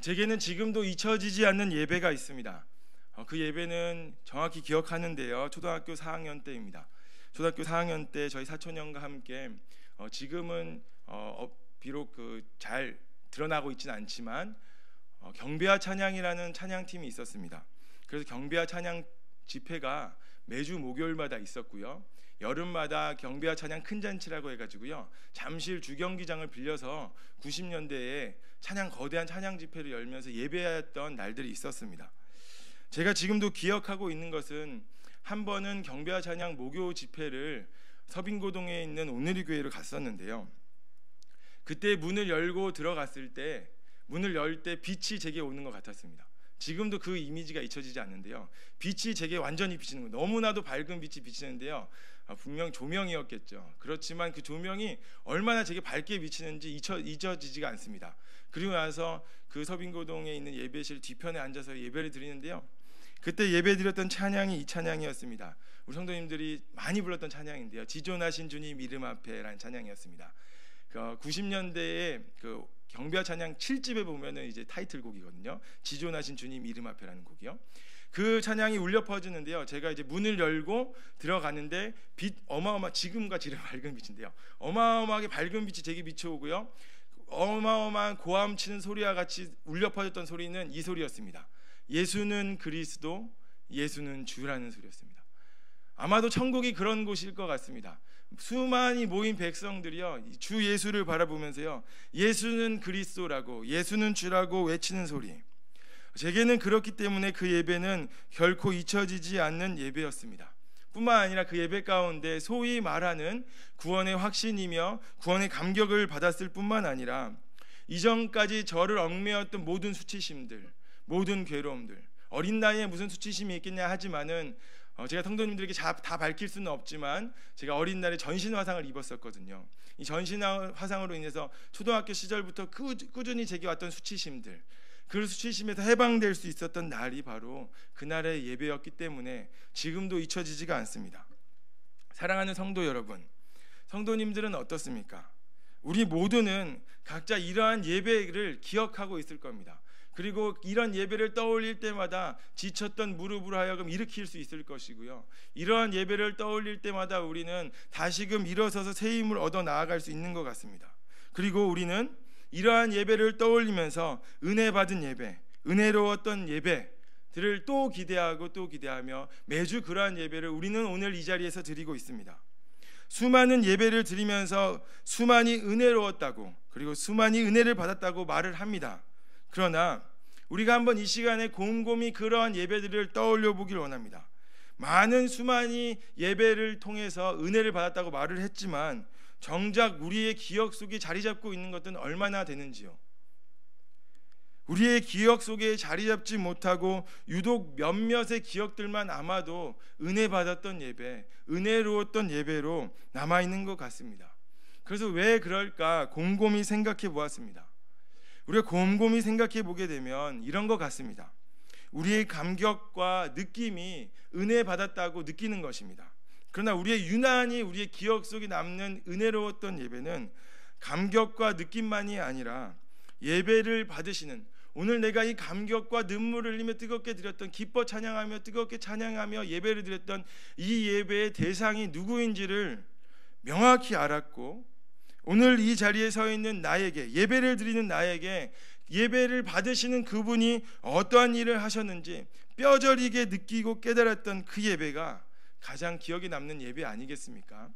제게는 지금도 잊혀지지 않는 예배가 있습니다. 그 예배는 정확히 기억하는데요, 초등학교 4학년 때입니다. 초등학교 4학년 때 저희 사촌 형과 함께 지금은 비록 잘 드러나고 있지는 않지만 경배와 찬양이라는 찬양팀이 있었습니다. 그래서 경배와 찬양 집회가 매주 목요일마다 있었고요, 여름마다 경배와 찬양 큰 잔치라고 해가지고요, 잠실 주경기장을 빌려서 90년대에 거대한 찬양 집회를 열면서 예배했던 날들이 있었습니다. 제가 지금도 기억하고 있는 것은 한 번은 경배와 찬양 목요 집회를 서빙고동에 있는 오늘의 교회로 갔었는데요, 그때 문을 열고 들어갔을 때 문을 열 때 빛이 제게 오는 것 같았습니다. 지금도 그 이미지가 잊혀지지 않는데요, 빛이 제게 완전히 비치는 거예요. 너무나도 밝은 빛이 비치는데요, 분명 조명이었겠죠. 그렇지만 그 조명이 얼마나 제게 밝게 비치는지 잊혀지지가 않습니다. 그리고 나서 그 서빙고동에 있는 예배실 뒤편에 앉아서 예배를 드리는데요, 그때 예배 드렸던 찬양이 이 찬양이었습니다. 우리 성도님들이 많이 불렀던 찬양인데요, 지존하신 주님 이름 앞에라는 찬양이었습니다. 90년대에 그 경배와 찬양 7집에 보면은 이제 타이틀곡이거든요. 지존하신 주님 이름 앞에라는 곡이요. 그 찬양이 울려 퍼지는데요, 제가 이제 문을 열고 들어가는데 빛 지금과 지름 밝은 빛인데요, 어마어마하게 밝은 빛이 제게 비춰오고요, 어마어마한 고함 치는 소리와 같이 울려 퍼졌던 소리는 이 소리였습니다. 예수는 그리스도, 예수는 주라는 소리였습니다. 아마도 천국이 그런 곳일 것 같습니다. 수많이 모인 백성들이요, 주 예수를 바라보면서요, 예수는 그리스도라고, 예수는 주라고 외치는 소리. 제게는 그렇기 때문에 그 예배는 결코 잊혀지지 않는 예배였습니다. 뿐만 아니라 그 예배 가운데 소위 말하는 구원의 확신이며 구원의 감격을 받았을 뿐만 아니라 이전까지 저를 얽매였던 모든 수치심들, 모든 괴로움들, 어린 나이에 무슨 수치심이 있겠냐 하지만은 제가 성도님들에게 다 밝힐 수는 없지만 제가 어린 날에 전신 화상을 입었었거든요. 이 전신 화상으로 인해서 초등학교 시절부터 꾸준히 제게 왔던 수치심들, 그 수치심에서 해방될 수 있었던 날이 바로 그날의 예배였기 때문에 지금도 잊혀지지가 않습니다. 사랑하는 성도 여러분, 성도님들은 어떻습니까? 우리 모두는 각자 이러한 예배를 기억하고 있을 겁니다. 그리고 이런 예배를 떠올릴 때마다 지쳤던 무릎으로 하여금 일으킬 수 있을 것이고요, 이러한 예배를 떠올릴 때마다 우리는 다시금 일어서서 새 힘을 얻어 나아갈 수 있는 것 같습니다. 그리고 우리는 이러한 예배를 떠올리면서 은혜 받은 예배, 은혜로웠던 예배들을 또 기대하며 매주 그러한 예배를 우리는 오늘 이 자리에서 드리고 있습니다. 수많은 예배를 드리면서 수많이 은혜로웠다고, 그리고 수많이 은혜를 받았다고 말을 합니다. 그러나 우리가 한번 이 시간에 곰곰이 그러한 예배들을 떠올려 보길 원합니다. 수많이 예배를 통해서 은혜를 받았다고 말을 했지만 정작 우리의 기억 속에 자리 잡고 있는 것은 얼마나 되는지요? 우리의 기억 속에 자리 잡지 못하고 유독 몇몇의 기억들만 아마도 은혜 받았던 예배, 은혜로웠던 예배로 남아있는 것 같습니다. 그래서 왜 그럴까 곰곰이 생각해 보았습니다. 우리가 곰곰이 생각해 보게 되면 이런 것 같습니다. 우리의 감격과 느낌이 은혜 받았다고 느끼는 것입니다. 그러나 유난히 우리의 기억 속에 남는 은혜로웠던 예배는 감격과 느낌만이 아니라 예배를 받으시는, 오늘 내가 이 감격과 눈물을 흘리며 뜨겁게 드렸던, 기뻐 찬양하며 뜨겁게 찬양하며 예배를 드렸던 이 예배의 대상이 누구인지를 명확히 알았고, 오늘 이 자리에 서 있는 나에게, 예배를 드리는 나에게 예배를 받으시는 그분이 어떠한 일을 하셨는지 뼈저리게 느끼고 깨달았던 그 예배가 가장 기억에 남는 예배 아니겠습니까?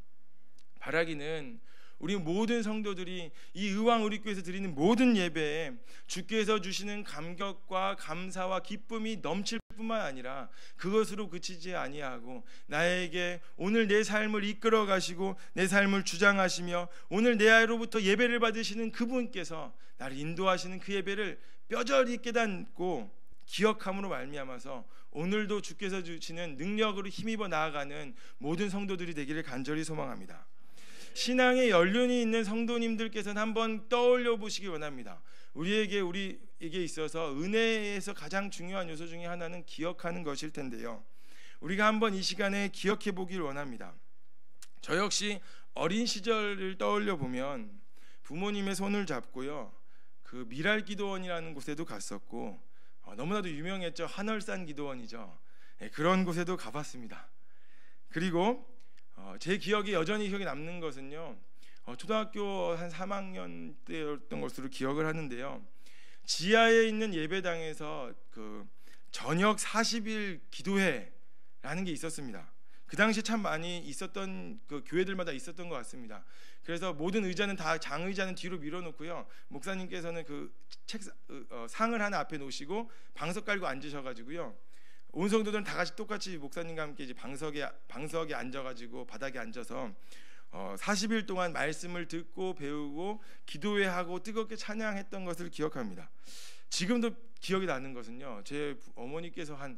바라기는 우리 모든 성도들이 이 의왕우리교회에서 드리는 모든 예배에 주께서 주시는 감격과 감사와 기쁨이 넘칠 뿐만 아니라 그것으로 그치지 아니하고 나에게 오늘 내 삶을 이끌어 가시고 내 삶을 주장하시며 오늘 내 아이로부터 예배를 받으시는 그분께서 나를 인도하시는 그 예배를 뼈저리 깨닫고 기억함으로 말미암아서 오늘도 주께서 주시는 능력으로 힘입어 나아가는 모든 성도들이 되기를 간절히 소망합니다. 신앙의 연륜이 있는 성도님들께서는 한번 떠올려 보시기 원합니다. 우리에게 있어서 은혜에서 가장 중요한 요소 중에 하나는 기억하는 것일 텐데요, 우리가 한번 이 시간에 기억해 보기를 원합니다. 저 역시 어린 시절을 떠올려 보면 부모님의 손을 잡고요, 그 미랄 기도원이라는 곳에도 갔었고 너무나도 유명했죠. 한월산 기도원이죠. 그런 곳에도 가봤습니다. 그리고 제 기억에 여전히 기억에 남는 것은요, 초등학교 한 3학년 때였던 것으로 기억을 하는데요, 지하에 있는 예배당에서 그 저녁 40일 기도회라는 게 있었습니다. 그 당시에 참 많이 있었던, 그 교회들마다 있었던 것 같습니다. 그래서 모든 의자는 다 장의자는 뒤로 밀어놓고요, 목사님께서는 그 상을 하나 앞에 놓으시고 방석 깔고 앉으셔가지고요, 온 성도들은 다 같이 똑같이 목사님과 함께 이제 방석에 앉아가지고 바닥에 앉아서 40일 동안 말씀을 듣고 배우고 기도회하고 뜨겁게 찬양했던 것을 기억합니다. 지금도 기억이 나는 것은요, 제 어머니께서 한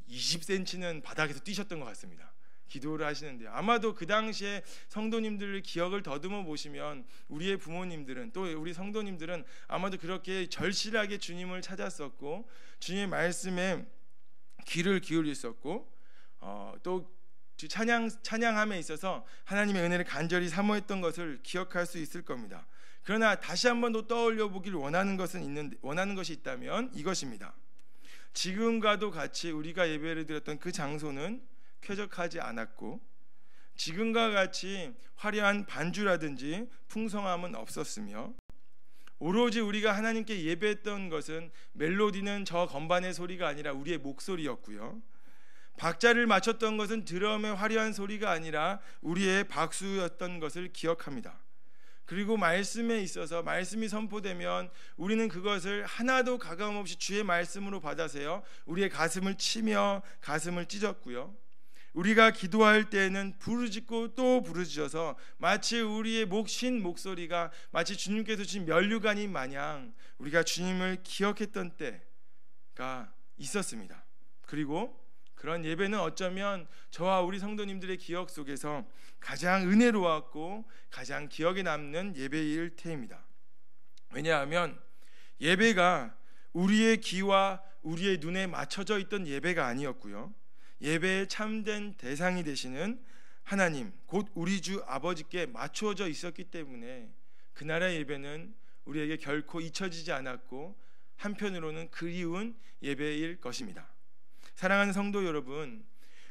20cm는 바닥에서 뛰셨던 것 같습니다. 기도를 하시는데요, 아마도 그 당시에 성도님들의 기억을 더듬어 보시면 우리의 부모님들은, 또 우리 성도님들은 아마도 그렇게 절실하게 주님을 찾았었고 주님의 말씀에 귀를 기울였었고 또 찬양함에 있어서 하나님의 은혜를 간절히 사모했던 것을 기억할 수 있을 겁니다. 그러나 다시 한번 더 떠올려 보길 원하는 것이 있다면 이것입니다. 지금과도 같이 우리가 예배를 드렸던 그 장소는 쾌적하지 않았고, 지금과 같이 화려한 반주라든지 풍성함은 없었으며, 오로지 우리가 하나님께 예배했던 것은 멜로디는 저 건반의 소리가 아니라 우리의 목소리였고요, 박자를 맞췄던 것은 드럼의 화려한 소리가 아니라 우리의 박수였던 것을 기억합니다. 그리고 말씀에 있어서 말씀이 선포되면 우리는 그것을 하나도 가감없이 주의 말씀으로 받아서요, 우리의 가슴을 치며 가슴을 찢었고요, 우리가 기도할 때에는 부르짖고 또 부르짖어서 마치 우리의 쉰 목소리가 마치 주님께서 주신 면류관인 마냥 우리가 주님을 기억했던 때가 있었습니다. 그리고 그런 예배는 어쩌면 저와 우리 성도님들의 기억 속에서 가장 은혜로웠고 가장 기억에 남는 예배일 테입니다. 왜냐하면 예배가 우리의 귀와 우리의 눈에 맞춰져 있던 예배가 아니었고요, 예배의 참된 대상이 되시는 하나님, 곧 우리 주 아버지께 맞추어져 있었기 때문에 그날의 예배는 우리에게 결코 잊혀지지 않았고 한편으로는 그리운 예배일 것입니다. 사랑하는 성도 여러분,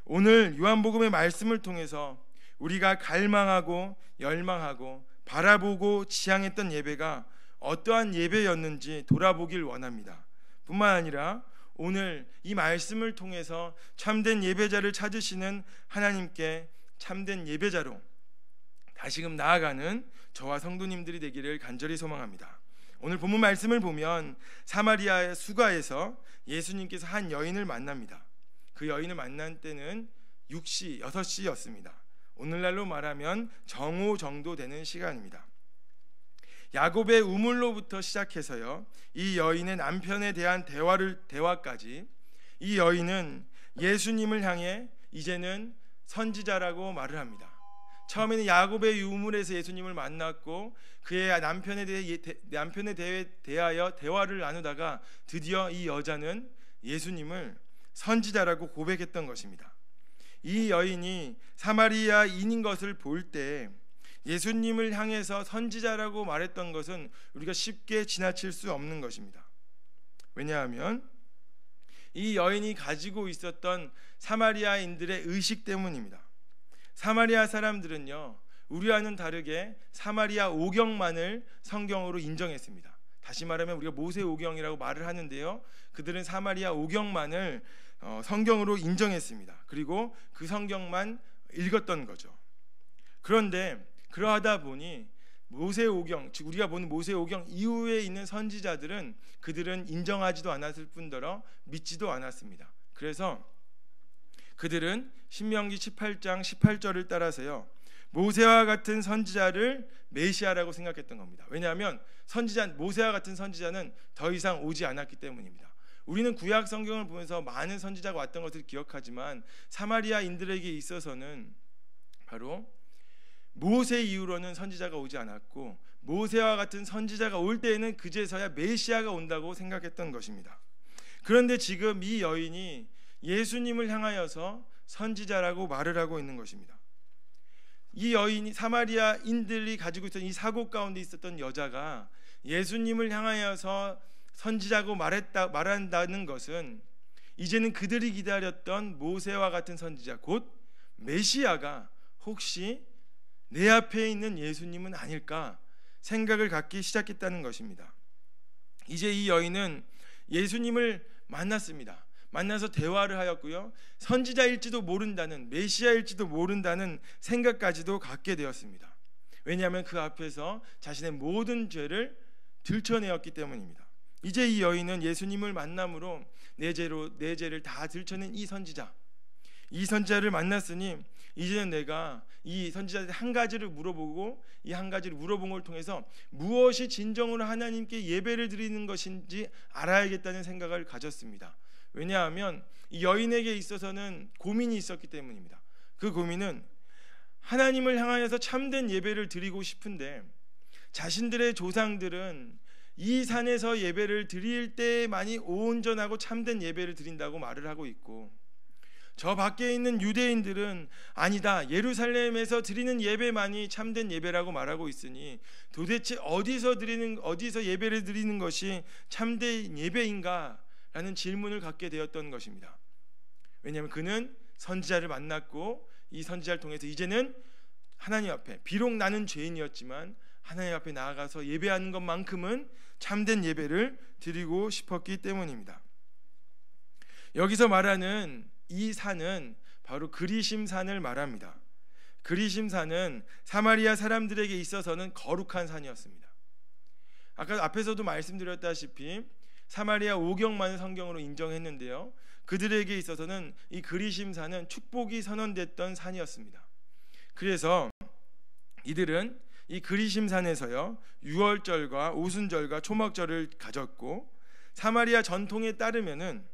오늘 요한복음의 말씀을 통해서 우리가 갈망하고 열망하고 바라보고 지향했던 예배가 어떠한 예배였는지 돌아보길 원합니다. 뿐만 아니라 오늘 이 말씀을 통해서 참된 예배자를 찾으시는 하나님께 참된 예배자로 다시금 나아가는 저와 성도님들이 되기를 간절히 소망합니다. 오늘 본문 말씀을 보면 사마리아의 수가에서 예수님께서 한 여인을 만납니다. 그 여인을 만난 때는 6시였습니다. 오늘날로 말하면 정오 정도 되는 시간입니다. 야곱의 우물로부터 시작해서요, 이 여인의 남편에 대한 대화까지 이 여인은 예수님을 향해 이제는 선지자라고 말을 합니다. 처음에는 야곱의 우물에서 예수님을 만났고 그의 남편에 대하여 대화를 나누다가 드디어 이 여자는 예수님을 선지자라고 고백했던 것입니다. 이 여인이 사마리아인인 것을 볼 때 예수님을 향해서 선지자라고 말했던 것은 우리가 쉽게 지나칠 수 없는 것입니다. 왜냐하면 이 여인이 가지고 있었던 사마리아인들의 의식 때문입니다. 사마리아 사람들은요, 우리와는 다르게 사마리아 오경만을 성경으로 인정했습니다. 다시 말하면 우리가 모세 오경이라고 말을 하는데요, 그들은 사마리아 오경만을 성경으로 인정했습니다. 그리고 그 성경만 읽었던 거죠. 그런데 그러하다 보니 모세오경, 즉 우리가 보는 모세오경 이후에 있는 선지자들은 그들은 인정하지도 않았을 뿐더러 믿지도 않았습니다. 그래서 그들은 신명기 18장 18절을 따라서요, 모세와 같은 선지자를 메시아라고 생각했던 겁니다. 왜냐하면 모세와 같은 선지자는 더 이상 오지 않았기 때문입니다. 우리는 구약 성경을 보면서 많은 선지자가 왔던 것을 기억하지만 사마리아인들에게 있어서는 바로 모세 이후로는 선지자가 오지 않았고, 모세와 같은 선지자가 올 때에는 그제서야 메시아가 온다고 생각했던 것입니다. 그런데 지금 이 여인이 예수님을 향하여서 선지자라고 말을 하고 있는 것입니다. 이 여인이 사마리아인들이 가지고 있던 이 사고 가운데 있었던 여자가 예수님을 향하여서 선지자고 말한다는 것은 이제는 그들이 기다렸던 모세와 같은 선지자, 곧 메시아가 혹시 내 앞에 있는 예수님은 아닐까 생각을 갖기 시작했다는 것입니다. 이제 이 여인은 예수님을 만났습니다. 만나서 대화를 하였고요, 선지자일지도 모른다는, 메시아일지도 모른다는 생각까지도 갖게 되었습니다. 왜냐하면 그 앞에서 자신의 모든 죄를 들춰내었기 때문입니다. 이제 이 여인은 예수님을 만남으로 내 죄를 다 들춰낸 이 선지자를 만났으니 이제는 내가 이 선지자한테 한 가지를 물어보고, 이 한 가지를 물어본 걸 통해서 무엇이 진정으로 하나님께 예배를 드리는 것인지 알아야겠다는 생각을 가졌습니다. 왜냐하면 이 여인에게 있어서는 고민이 있었기 때문입니다. 그 고민은 하나님을 향하여서 참된 예배를 드리고 싶은데 자신들의 조상들은 이 산에서 예배를 드릴 때만이 온전하고 참된 예배를 드린다고 말을 하고 있고, 저 밖에 있는 유대인들은 아니다, 예루살렘에서 드리는 예배만이 참된 예배라고 말하고 있으니 도대체 어디서 예배를 드리는 것이 참된 예배인가? 라는 질문을 갖게 되었던 것입니다. 왜냐하면 그는 선지자를 만났고 이 선지자를 통해서 이제는 하나님 앞에, 비록 나는 죄인이었지만 하나님 앞에 나아가서 예배하는 것만큼은 참된 예배를 드리고 싶었기 때문입니다. 여기서 말하는 이 산은 바로 그리심산을 말합니다. 그리심산은 사마리아 사람들에게 있어서는 거룩한 산이었습니다. 아까 앞에서도 말씀드렸다시피 사마리아 오경만을 성경으로 인정했는데요, 그들에게 있어서는 이 그리심산은 축복이 선언됐던 산이었습니다. 그래서 이들은 이 그리심산에서요, 유월절과 오순절과 초막절을 가졌고, 사마리아 전통에 따르면은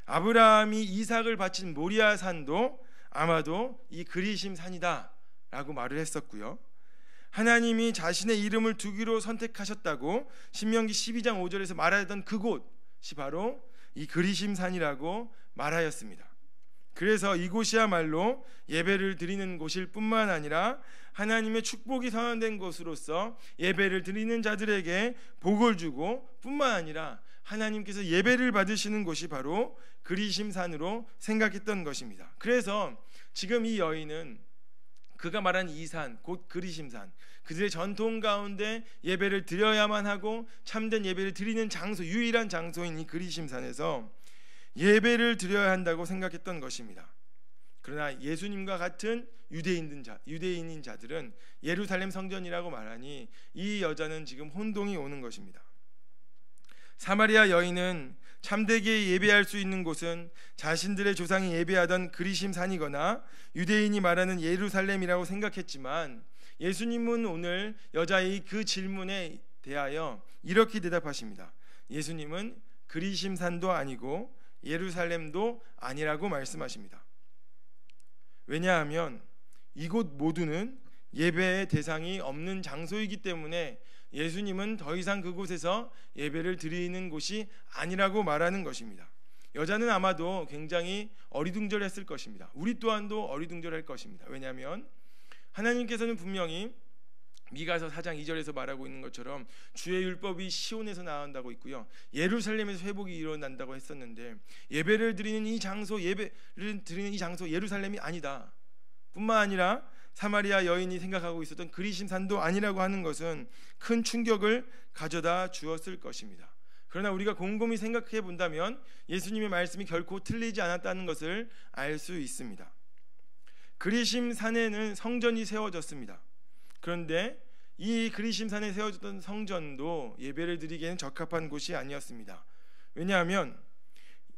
아브라함이 이삭을 바친 모리아산도 아마도 이 그리심산이다 라고 말을 했었고요, 하나님이 자신의 이름을 두기로 선택하셨다고 신명기 12장 5절에서 말하던 그곳이 바로 이 그리심산이라고 말하였습니다. 그래서 이곳이야말로 예배를 드리는 곳일 뿐만 아니라 하나님의 축복이 선언된 곳으로서 예배를 드리는 자들에게 복을 주고 뿐만 아니라 하나님께서 예배를 받으시는 곳이 바로 그리심산으로 생각했던 것입니다. 그래서 지금 이 여인은 그가 말한 이 산, 곧 그리심산, 그들의 전통 가운데 예배를 드려야만 하고 참된 예배를 드리는 장소, 유일한 장소인 이 그리심산에서 예배를 드려야 한다고 생각했던 것입니다. 그러나 예수님과 같은 유대인인 자들은 예루살렘 성전이라고 말하니 이 여자는 지금 혼동이 오는 것입니다. 사마리아 여인은 참되게 예배할 수 있는 곳은 자신들의 조상이 예배하던 그리심산이거나 유대인이 말하는 예루살렘이라고 생각했지만, 예수님은 오늘 여자의 그 질문에 대하여 이렇게 대답하십니다. 예수님은 그리심산도 아니고 예루살렘도 아니라고 말씀하십니다. 왜냐하면 이곳 모두는 예배의 대상이 없는 장소이기 때문에 예수님은 더 이상 그곳에서 예배를 드리는 곳이 아니라고 말하는 것입니다. 여자는 아마도 굉장히 어리둥절했을 것입니다. 우리 또한도 어리둥절할 것입니다. 왜냐하면 하나님께서는 분명히 미가서 4장 2절에서 말하고 있는 것처럼 주의 율법이 시온에서 나온다고 있고요, 예루살렘에서 회복이 일어난다고 했었는데 예배를 드리는 이 장소 예루살렘이 아니다 뿐만 아니라 사마리아 여인이 생각하고 있었던 그리심산도 아니라고 하는 것은 큰 충격을 가져다 주었을 것입니다. 그러나 우리가 곰곰이 생각해 본다면 예수님의 말씀이 결코 틀리지 않았다는 것을 알 수 있습니다. 그리심산에는 성전이 세워졌습니다. 그런데 이 그리심산에 세워졌던 성전도 예배를 드리기에는 적합한 곳이 아니었습니다. 왜냐하면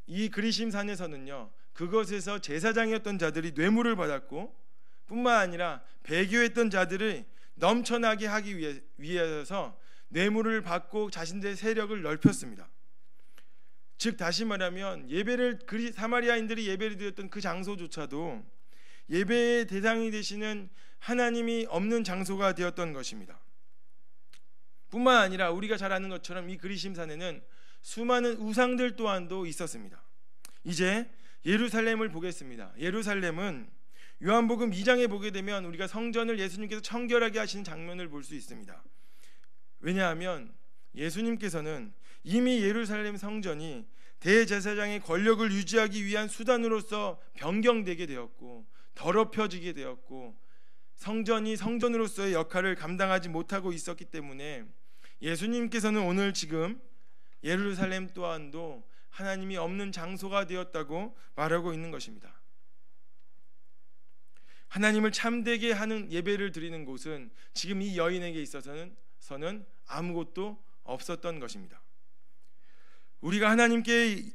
이 그리심산에서는요, 그것에서 제사장이었던 자들이 뇌물을 받았고 뿐만 아니라 배교했던 자들을 넘쳐나게 하기 위해서 뇌물을 받고 자신들의 세력을 넓혔습니다. 즉 다시 말하면 사마리아인들이 예배를 드렸던 그 장소조차도 예배의 대상이 되시는 하나님이 없는 장소가 되었던 것입니다. 뿐만 아니라 우리가 잘 아는 것처럼 이 그리심산에는 수많은 우상들 또한도 있었습니다. 이제 예루살렘을 보겠습니다. 예루살렘은 요한복음 2장에 보게 되면 우리가 성전을 예수님께서 청결하게 하시는 장면을 볼 수 있습니다. 왜냐하면 예수님께서는 이미 예루살렘 성전이 대제사장의 권력을 유지하기 위한 수단으로서 변경되게 되었고 더럽혀지게 되었고 성전이 성전으로서의 역할을 감당하지 못하고 있었기 때문에 예수님께서는 오늘 지금 예루살렘 또한도 하나님이 없는 장소가 되었다고 말하고 있는 것입니다. 하나님을 참되게 하는 예배를 드리는 곳은 지금 이 여인에게 있어서는 아무것도 없었던 것입니다. 우리가 하나님께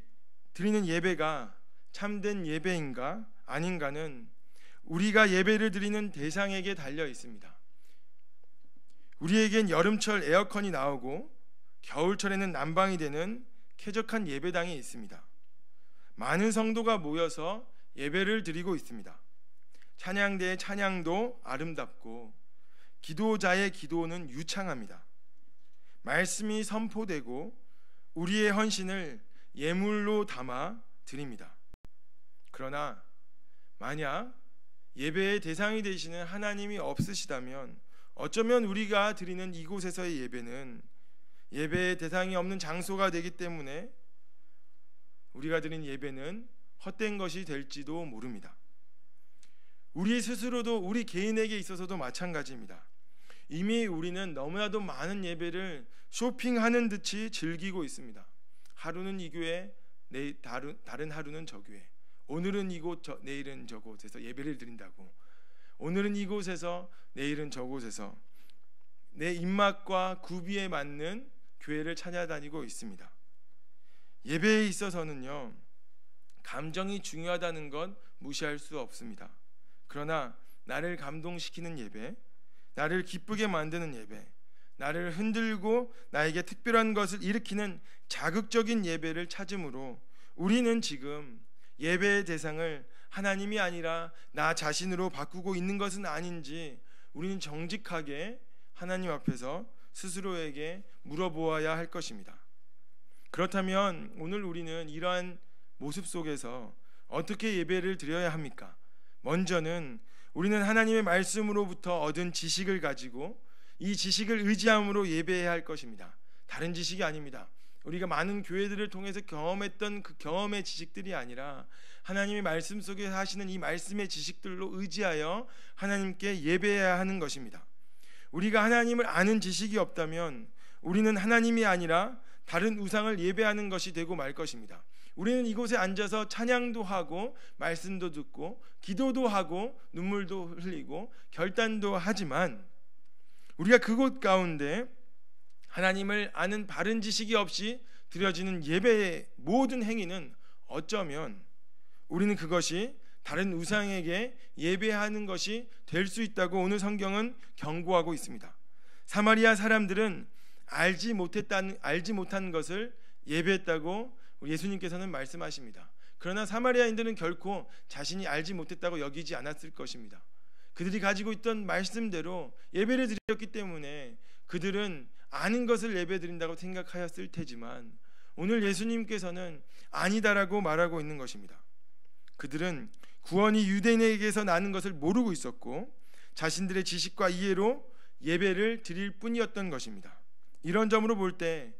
드리는 예배가 참된 예배인가 아닌가는 우리가 예배를 드리는 대상에게 달려 있습니다. 우리에겐 여름철 에어컨이 나오고 겨울철에는 난방이 되는 쾌적한 예배당이 있습니다. 많은 성도가 모여서 예배를 드리고 있습니다. 찬양대의 찬양도 아름답고 기도자의 기도는 유창합니다. 말씀이 선포되고 우리의 헌신을 예물로 담아 드립니다. 그러나 만약 예배의 대상이 되시는 하나님이 없으시다면 어쩌면 우리가 드리는 이곳에서의 예배는 예배의 대상이 없는 장소가 되기 때문에 우리가 드린 예배는 헛된 것이 될지도 모릅니다. 우리 스스로도 우리 개인에게 있어서도 마찬가지입니다. 이미 우리는 너무나도 많은 예배를 쇼핑하는 듯이 즐기고 있습니다. 하루는 이 교회, 다른 하루는 저 교회, 오늘은 이곳, 내일은 저곳에서 예배를 드린다고, 오늘은 이곳에서 내일은 저곳에서 내 입맛과 구비에 맞는 교회를 찾아다니고 있습니다. 예배에 있어서는요, 감정이 중요하다는 건 무시할 수 없습니다. 그러나 나를 감동시키는 예배, 나를 기쁘게 만드는 예배, 나를 흔들고 나에게 특별한 것을 일으키는 자극적인 예배를 찾음으로 우리는 지금 예배의 대상을 하나님이 아니라 나 자신으로 바꾸고 있는 것은 아닌지 우리는 정직하게 하나님 앞에서 스스로에게 물어보아야 할 것입니다. 그렇다면 오늘 우리는 이러한 모습 속에서 어떻게 예배를 드려야 합니까? 먼저는 우리는 하나님의 말씀으로부터 얻은 지식을 가지고 이 지식을 의지함으로 예배해야 할 것입니다. 다른 지식이 아닙니다. 우리가 많은 교회들을 통해서 경험했던 그 경험의 지식들이 아니라 하나님의 말씀 속에 하시는 이 말씀의 지식들로 의지하여 하나님께 예배해야 하는 것입니다. 우리가 하나님을 아는 지식이 없다면 우리는 하나님이 아니라 다른 우상을 예배하는 것이 되고 말 것입니다. 우리는 이곳에 앉아서 찬양도 하고 말씀도 듣고 기도도 하고 눈물도 흘리고 결단도 하지만 우리가 그곳 가운데 하나님을 아는 바른 지식이 없이 드려지는 예배의 모든 행위는 어쩌면 우리는 그것이 다른 우상에게 예배하는 것이 될 수 있다고 오늘 성경은 경고하고 있습니다. 사마리아 사람들은 알지 못한 것을 예배했다고 예수님께서는 말씀하십니다. 그러나 사마리아인들은 결코 자신이 알지 못했다고 여기지 않았을 것입니다. 그들이 가지고 있던 말씀대로 예배를 드렸기 때문에 그들은 아는 것을 예배드린다고 생각하였을 테지만 오늘 예수님께서는 아니다라고 말하고 있는 것입니다. 그들은 구원이 유대인에게서 나는 것을 모르고 있었고 자신들의 지식과 이해로 예배를 드릴 뿐이었던 것입니다. 이런 점으로 볼 때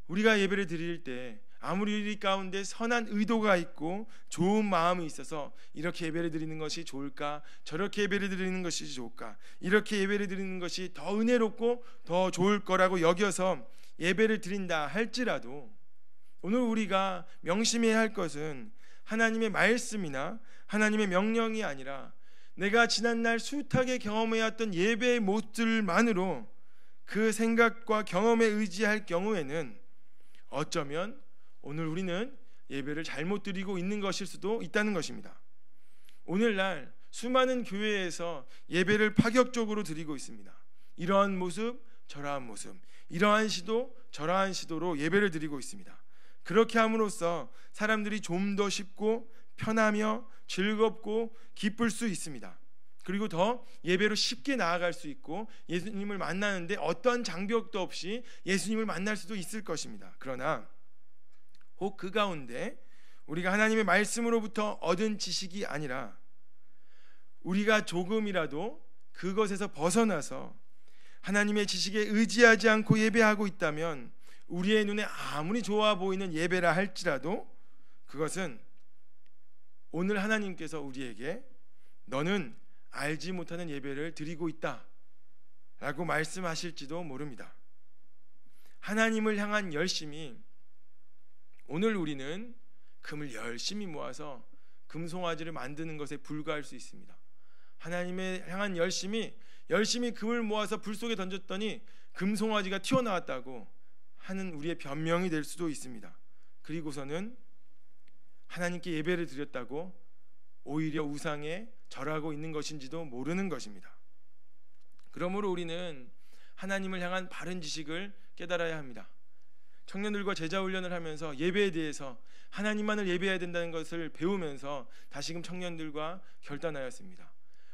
우리가 예배를 드릴 때 아무리 우리 가운데 선한 의도가 있고 좋은 마음이 있어서 이렇게 예배를 드리는 것이 좋을까, 저렇게 예배를 드리는 것이 좋을까, 이렇게 예배를 드리는 것이 더 은혜롭고 더 좋을 거라고 여겨서 예배를 드린다 할지라도 오늘 우리가 명심해야 할 것은 하나님의 말씀이나 하나님의 명령이 아니라 내가 지난날 숱하게 경험해왔던 예배의 모습들만으로 그 생각과 경험에 의지할 경우에는 어쩌면 오늘 우리는 예배를 잘못 드리고 있는 것일 수도 있다는 것입니다. 오늘날 수많은 교회에서 예배를 파격적으로 드리고 있습니다. 이러한 모습, 저러한 모습, 이러한 시도, 저러한 시도로 예배를 드리고 있습니다. 그렇게 함으로써 사람들이 좀 더 쉽고 편하며 즐겁고 기쁠 수 있습니다. 그리고 더 예배로 쉽게 나아갈 수 있고 예수님을 만나는데 어떤 장벽도 없이 예수님을 만날 수도 있을 것입니다. 그러나 혹 그 가운데 우리가 하나님의 말씀으로부터 얻은 지식이 아니라 우리가 조금이라도 그것에서 벗어나서 하나님의 지식에 의지하지 않고 예배하고 있다면 우리의 눈에 아무리 좋아 보이는 예배라 할지라도 그것은 오늘 하나님께서 우리에게 너는 알지 못하는 예배를 드리고 있다 라고 말씀하실지도 모릅니다. 하나님을 향한 열심이, 오늘 우리는 금을 열심히 모아서 금송아지를 만드는 것에 불과할 수 있습니다. 하나님을 향한 열심히 금을 모아서 불 속에 던졌더니 금송아지가 튀어나왔다고 하는 우리의 변명이 될 수도 있습니다. 그리고서는 하나님께 예배를 드렸다고 오히려 우상에 절하고 있는 것인지도 모르는 것입니다. 그러므로 우리는 하나님을 향한 바른 지식을 깨달아야 합니다. 청년들과 제자 훈련을 하면서 예배에 대해서 하나님만을 예배해야 된다는 것을 배우면서 다시금 청년들과 결단하였습니다.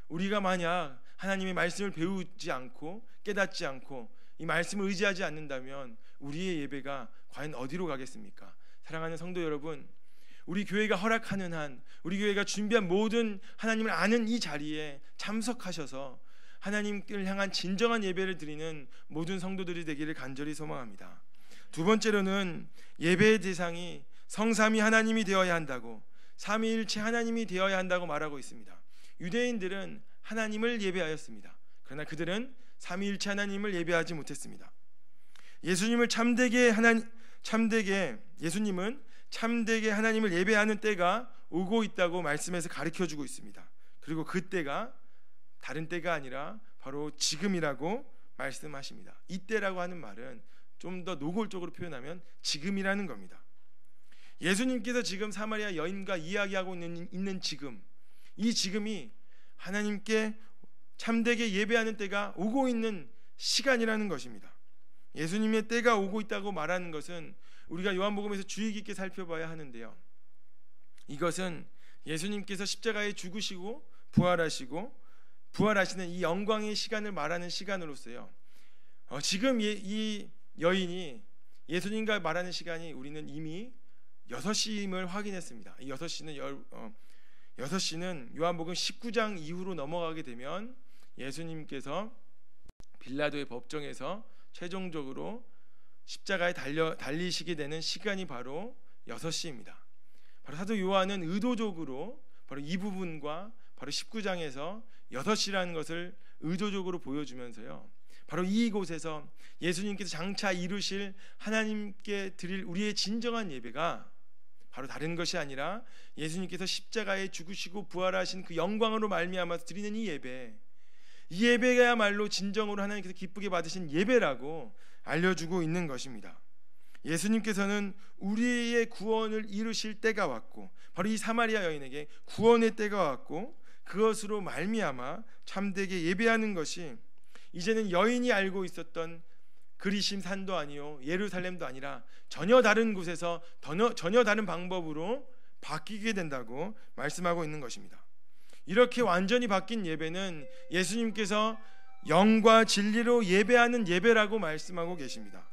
우리가 만약 하나님의 말씀을 배우지 않고 깨닫지 않고 이 말씀을 의지하지 않는다면 우리의 예배가 과연 어디로 가겠습니까? 사랑하는 성도 여러분, 우리 교회가 허락하는 한, 우리 교회가 준비한 모든 하나님을 아는 이 자리에 참석하셔서 하나님을 향한 진정한 예배를 드리는 모든 성도들이 되기를 간절히 소망합니다. 두 번째로는 예배의 대상이 성삼위 하나님이 되어야 한다고, 삼위일체 하나님이 되어야 한다고 말하고 있습니다. 유대인들은 하나님을 예배하였습니다. 그러나 그들은 삼위일체 하나님을 예배하지 못했습니다. 예수님은 참되게 하나님을 예배하는 때가 오고 있다고 말씀에서 가르쳐주고 있습니다. 그리고 그 때가 다른 때가 아니라 바로 지금이라고 말씀하십니다. 이때라고 하는 말은 좀 더 노골적으로 표현하면 지금이라는 겁니다. 예수님께서 지금 사마리아 여인과 이야기하고 있는 지금, 이 지금이 하나님께 참되게 예배하는 때가 오고 있는 시간이라는 것입니다. 예수님의 때가 오고 있다고 말하는 것은 우리가 요한복음에서 주의 깊게 살펴봐야 하는데요, 이것은 예수님께서 십자가에 죽으시고 부활하시는 이 영광의 시간을 말하는 시간으로서요, 지금 이 여인이 예수님과 말하는 시간이 우리는 이미 6시임을 확인했습니다. 이 6시는 요한복음 19장 이후로 넘어가게 되면 예수님께서 빌라도의 법정에서 최종적으로 십자가에 달리시게 되는 시간이 바로 6시입니다. 바로 사도 요한은 의도적으로 바로 이 부분과 바로 19장에서 6시라는 것을 의도적으로 보여주면서요, 바로 이곳에서 예수님께서 장차 이루실 하나님께 드릴 우리의 진정한 예배가 바로 다른 것이 아니라 예수님께서 십자가에 죽으시고 부활하신 그 영광으로 말미암아서 드리는 이 예배야말로 진정으로 하나님께서 기쁘게 받으신 예배라고 알려주고 있는 것입니다. 예수님께서는 우리의 구원을 이루실 때가 왔고, 바로 이 사마리아 여인에게 구원의 때가 왔고, 그것으로 말미암아 참되게 예배하는 것이 이제는 여인이 알고 있었던 그리심 산도 아니요 예루살렘도 아니라 전혀 다른 곳에서 전혀 다른 방법으로 바뀌게 된다고 말씀하고 있는 것입니다. 이렇게 완전히 바뀐 예배는 예수님께서 영과 진리로 예배하는 예배라고 말씀하고 계십니다.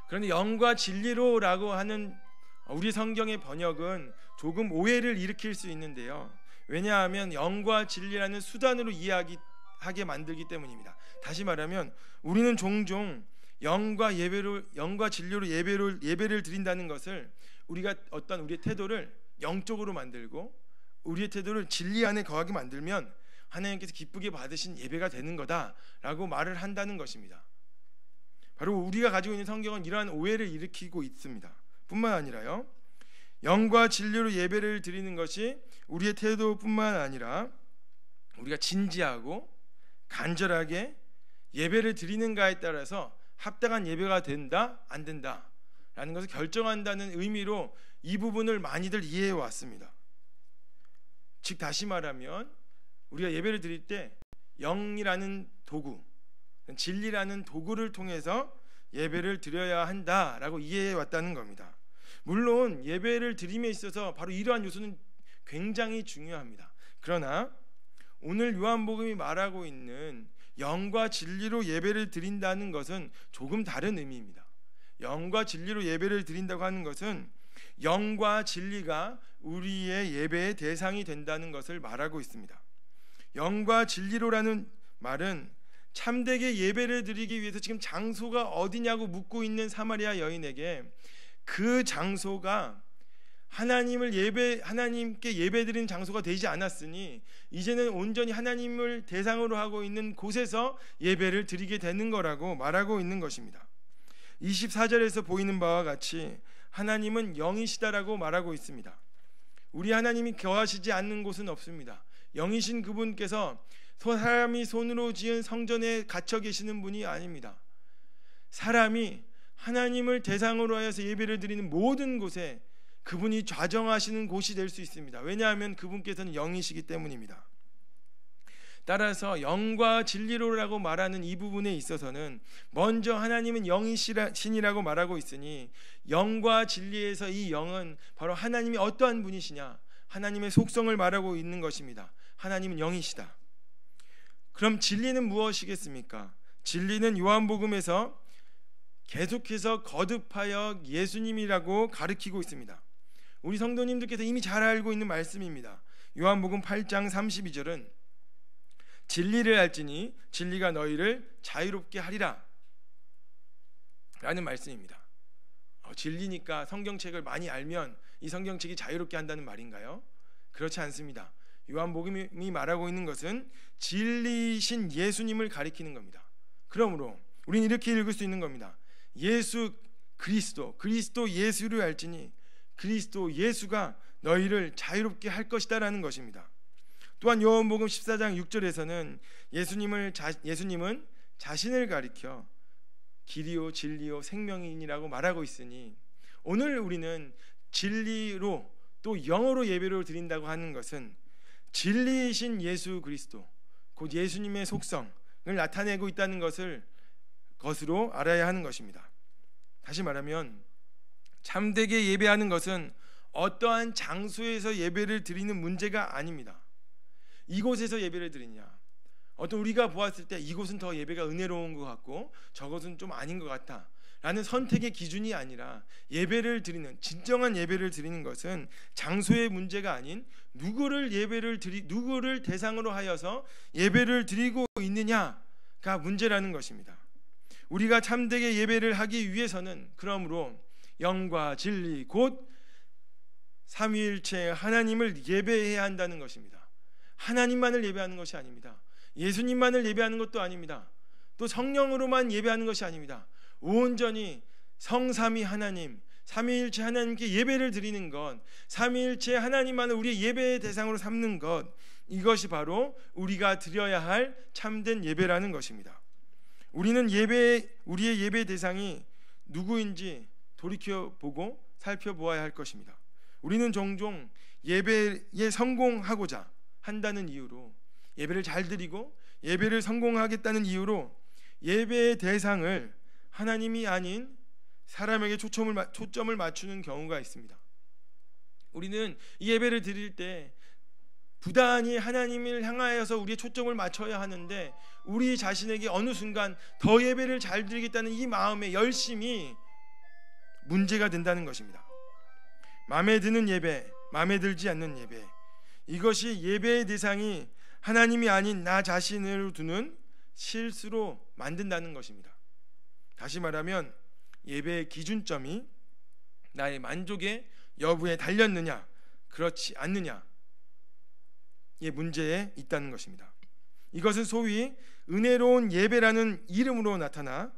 그런데 영과 진리로라고 하는 우리 성경의 번역은 조금 오해를 일으킬 수 있는데요, 왜냐하면 영과 진리라는 수단으로 이야기하게 만들기 때문입니다. 다시 말하면 우리는 종종 영과 진리로 예배를 드린다는 것을 우리가 어떤 우리의 태도를 영적으로 만들고 우리의 태도를 진리 안에 거하게 만들면 하나님께서 기쁘게 받으신 예배가 되는 거다라고 말을 한다는 것입니다. 바로 우리가 가지고 있는 성경은 이러한 오해를 일으키고 있습니다. 뿐만 아니라요, 영과 진리로 예배를 드리는 것이 우리의 태도뿐만 아니라 우리가 진지하고 간절하게 예배를 드리는가에 따라서 합당한 예배가 된다 안 된다 라는 것을 결정한다는 의미로 이 부분을 많이들 이해해 왔습니다. 즉 다시 말하면 우리가 예배를 드릴 때 영이라는 도구, 진리라는 도구를 통해서 예배를 드려야 한다라고 이해해 왔다는 겁니다. 물론 예배를 드림에 있어서 바로 이러한 요소는 굉장히 중요합니다. 그러나 오늘 요한복음이 말하고 있는 영과 진리로 예배를 드린다는 것은 조금 다른 의미입니다. 영과 진리로 예배를 드린다고 하는 것은 영과 진리가 우리의 예배의 대상이 된다는 것을 말하고 있습니다. 영과 진리로라는 말은 참되게 예배를 드리기 위해서 지금 장소가 어디냐고 묻고 있는 사마리아 여인에게 그 장소가 하나님께 예배드리는 장소가 되지 않았으니 이제는 온전히 하나님을 대상으로 하고 있는 곳에서 예배를 드리게 되는 거라고 말하고 있는 것입니다. 24절에서 보이는 바와 같이 하나님은 영이시다라고 말하고 있습니다. 우리 하나님이 거하시지 않는 곳은 없습니다. 영이신 그분께서 사람이 손으로 지은 성전에 갇혀 계시는 분이 아닙니다. 사람이 하나님을 대상으로 하여서 예배를 드리는 모든 곳에 그분이 좌정하시는 곳이 될 수 있습니다. 왜냐하면 그분께서는 영이시기 때문입니다. 따라서 영과 진리로라고 말하는 이 부분에 있어서는 먼저 하나님은 영이신이라고 말하고 있으니 영과 진리에서 이 영은 바로 하나님이 어떠한 분이시냐, 하나님의 속성을 말하고 있는 것입니다. 하나님은 영이시다. 그럼 진리는 무엇이겠습니까? 진리는 요한복음에서 계속해서 거듭하여 예수님이라고 가르치고 있습니다. 우리 성도님들께서 이미 잘 알고 있는 말씀입니다. 요한복음 8장 32절은 진리를 알지니 진리가 너희를 자유롭게 하리라 라는 말씀입니다. 진리니까 성경책을 많이 알면 이 성경책이 자유롭게 한다는 말인가요? 그렇지 않습니다. 요한복음이 말하고 있는 것은 진리이신 예수님을 가리키는 겁니다. 그러므로 우리는 이렇게 읽을 수 있는 겁니다. 예수 그리스도 예수를 알지니 그리스도 예수가 너희를 자유롭게 할 것이다 라는 것입니다. 또한 요한복음 14장 6절에서는 예수님은 자신을 가리켜 길이요 진리요 생명이니라고 말하고 있으니 오늘 우리는 진리로 또 영으로 예배를 드린다고 하는 것은 진리이신 예수 그리스도 곧 예수님의 속성을 나타내고 있다는 것으로 알아야 하는 것입니다. 다시 말하면 참되게 예배하는 것은 어떠한 장소에서 예배를 드리는 문제가 아닙니다. 이곳에서 예배를 드리냐, 어떤 우리가 보았을 때 이곳은 더 예배가 은혜로운 것 같고 저것은 좀 아닌 것 같다 라는 선택의 기준이 아니라 진정한 예배를 드리는 것은 장소의 문제가 아닌 누구를 대상으로 하여서 예배를 드리고 있느냐가 문제라는 것입니다. 우리가 참되게 예배를 하기 위해서는 그러므로 영과 진리 곧 삼위일체 하나님을 예배해야 한다는 것입니다. 하나님만을 예배하는 것이 아닙니다. 예수님만을 예배하는 것도 아닙니다. 또 성령으로만 예배하는 것이 아닙니다. 온전히 성삼위 하나님, 삼위일체 하나님께 예배를 드리는 것, 삼위일체 하나님만을 우리의 예배의 대상으로 삼는 것, 이것이 바로 우리가 드려야 할 참된 예배라는 것입니다. 우리는 우리의 예배 대상이 누구인지 돌이켜보고 살펴보아야 할 것입니다. 우리는 종종 예배에 성공하고자 한다는 이유로, 예배를 잘 드리고 예배를 성공하겠다는 이유로 예배의 대상을 하나님이 아닌 사람에게 초점을 맞추는 경우가 있습니다. 우리는 이 예배를 드릴 때 부단히 하나님을 향하여서 우리의 초점을 맞춰야 하는데 우리 자신에게 어느 순간 더 예배를 잘 드리겠다는 이 마음의 열심이 문제가 된다는 것입니다. 마음에 드는 예배, 마음에 들지 않는 예배, 이것이 예배의 대상이 하나님이 아닌 나 자신을 두는 실수로 만든다는 것입니다. 다시 말하면 예배의 기준점이 나의 만족의 여부에 달렸느냐 그렇지 않느냐의 문제에 있다는 것입니다. 이것은 소위 은혜로운 예배라는 이름으로 나타나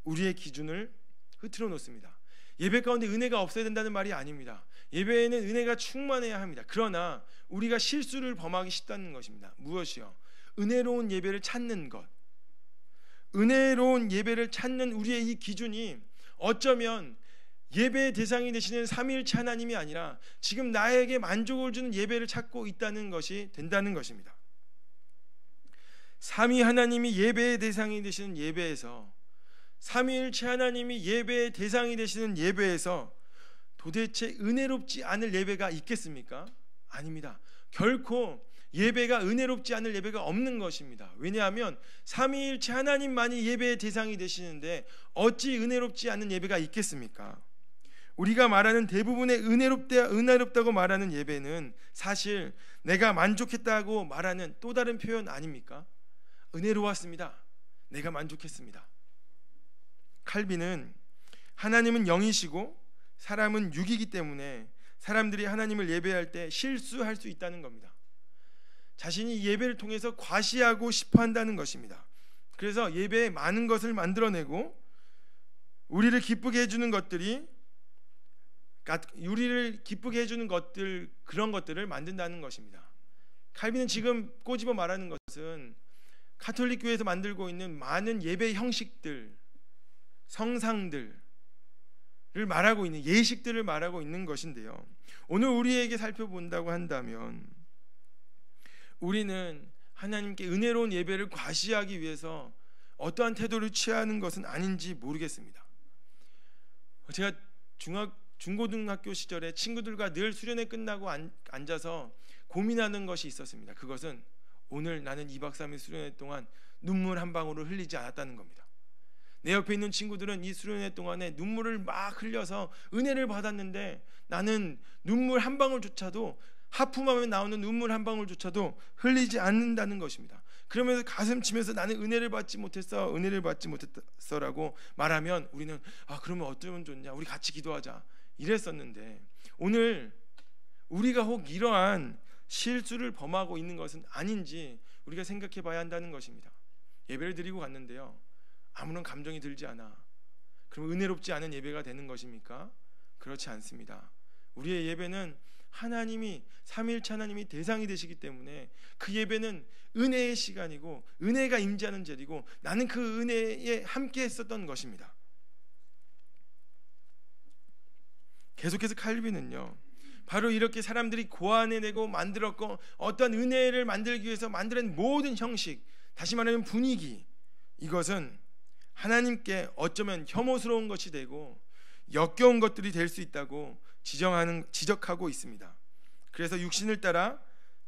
우리의 기준을 흐트러 놓습니다. 예배 가운데 은혜가 없어야 된다는 말이 아닙니다. 예배에는 은혜가 충만해야 합니다. 그러나 우리가 실수를 범하기 쉽다는 것입니다. 무엇이요? 은혜로운 예배를 찾는 것. 은혜로운 예배를 찾는 우리의 이 기준이 어쩌면 예배의 대상이 되시는 삼위일체 하나님이 아니라 지금 나에게 만족을 주는 예배를 찾고 있다는 것이 된다는 것입니다. 삼위 하나님이 예배의 대상이 되시는 예배에서, 삼위일체 하나님이 예배의 대상이 되시는 예배에서 도대체 은혜롭지 않을 예배가 있겠습니까? 아닙니다. 결코 예배가 은혜롭지 않을 예배가 없는 것입니다. 왜냐하면 삼위일체 하나님만이 예배의 대상이 되시는데 어찌 은혜롭지 않은 예배가 있겠습니까? 우리가 말하는 대부분의 은혜롭다고 말하는 예배는 사실 내가 만족했다고 말하는 또 다른 표현 아닙니까? 은혜로웠습니다. 내가 만족했습니다. 칼빈은 하나님은 영이시고 사람은 육이기 때문에 사람들이 하나님을 예배할 때 실수할 수 있다는 겁니다. 자신이 예배를 통해서 과시하고 싶어 한다는 것입니다. 그래서 예배에 많은 것을 만들어내고 우리를 기쁘게 해주는 것들이 그런 것들을 만든다는 것입니다. 칼빈은 지금 꼬집어 말하는 것은 가톨릭 교회에서 만들고 있는 많은 예배 형식들, 성상들을 말하고 있는, 예식들을 말하고 있는 것인데요. 오늘 우리에게 살펴본다고 한다면 우리는 하나님께 은혜로운 예배를 과시하기 위해서 어떠한 태도를 취하는 것은 아닌지 모르겠습니다. 제가 중고등학교 시절에 친구들과 늘 수련회 끝나고 앉아서 고민하는 것이 있었습니다. 그것은 오늘 나는 2박 3일 수련회 동안 눈물 한 방울을 흘리지 않았다는 겁니다. 내 옆에 있는 친구들은 이 수련회 동안에 눈물을 막 흘려서 은혜를 받았는데 나는 눈물 한 방울조차도, 하품하면 나오는 눈물 한 방울조차도 흘리지 않는다는 것입니다. 그러면서 가슴 치면서 나는 은혜를 받지 못했어라고 말하면 우리는 그러면 어쩌면 좋냐, 우리 같이 기도하자 이랬었는데, 오늘 우리가 혹 이러한 실수를 범하고 있는 것은 아닌지 우리가 생각해 봐야 한다는 것입니다. 예배를 드리고 갔는데요, 아무런 감정이 들지 않아. 그럼 은혜롭지 않은 예배가 되는 것입니까? 그렇지 않습니다. 우리의 예배는 하나님이, 삼위일체 하나님이 대상이 되시기 때문에 그 예배는 은혜의 시간이고 은혜가 임재하는 자리고 나는 그 은혜에 함께 했었던 것입니다. 계속해서 칼빈은요, 바로 이렇게 사람들이 고안해내고 만들었고 어떤 은혜를 만들기 위해서 만드는 모든 형식, 다시 말하면 분위기, 이것은 하나님께 어쩌면 혐오스러운 것이 되고 역겨운 것들이 될 수 있다고 지적하고 있습니다. 그래서 육신을 따라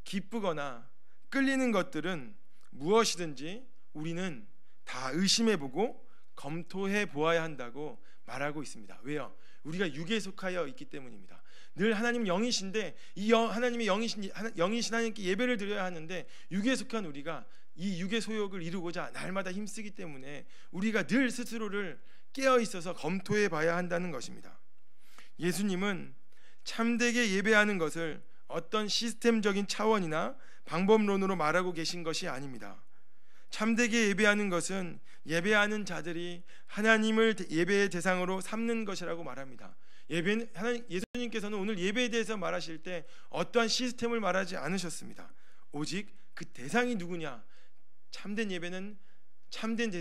기쁘거나 끌리는 것들은 무엇이든지 우리는 다 의심해보고 검토해 보아야 한다고 말하고 있습니다. 왜요? 우리가 육에 속하여 있기 때문입니다. 늘 하나님 영이신데 이 하나님의 영이신 하나님께 예배를 드려야 하는데 육에 속한 우리가 이 육의 소욕을 이루고자 날마다 힘쓰기 때문에 우리가 늘 스스로를 깨어 있어서 검토해 봐야 한다는 것입니다. 예수님은 참되게 예배하는 것을 어떤 시스템적인 차원이나 방법론으로 말하고 계신 것이 아닙니다. 참되게 예배하는 것은 예배하는 자들이 하나님을 예배의 대상으로 삼는 것이라고 말합니다. 예수님께서는 오늘 예배에 대해서 말하실 때 어떠한 시스템을 말하지 않으셨습니다. 오직 그 대상이 누구냐, 참된 예배는 참된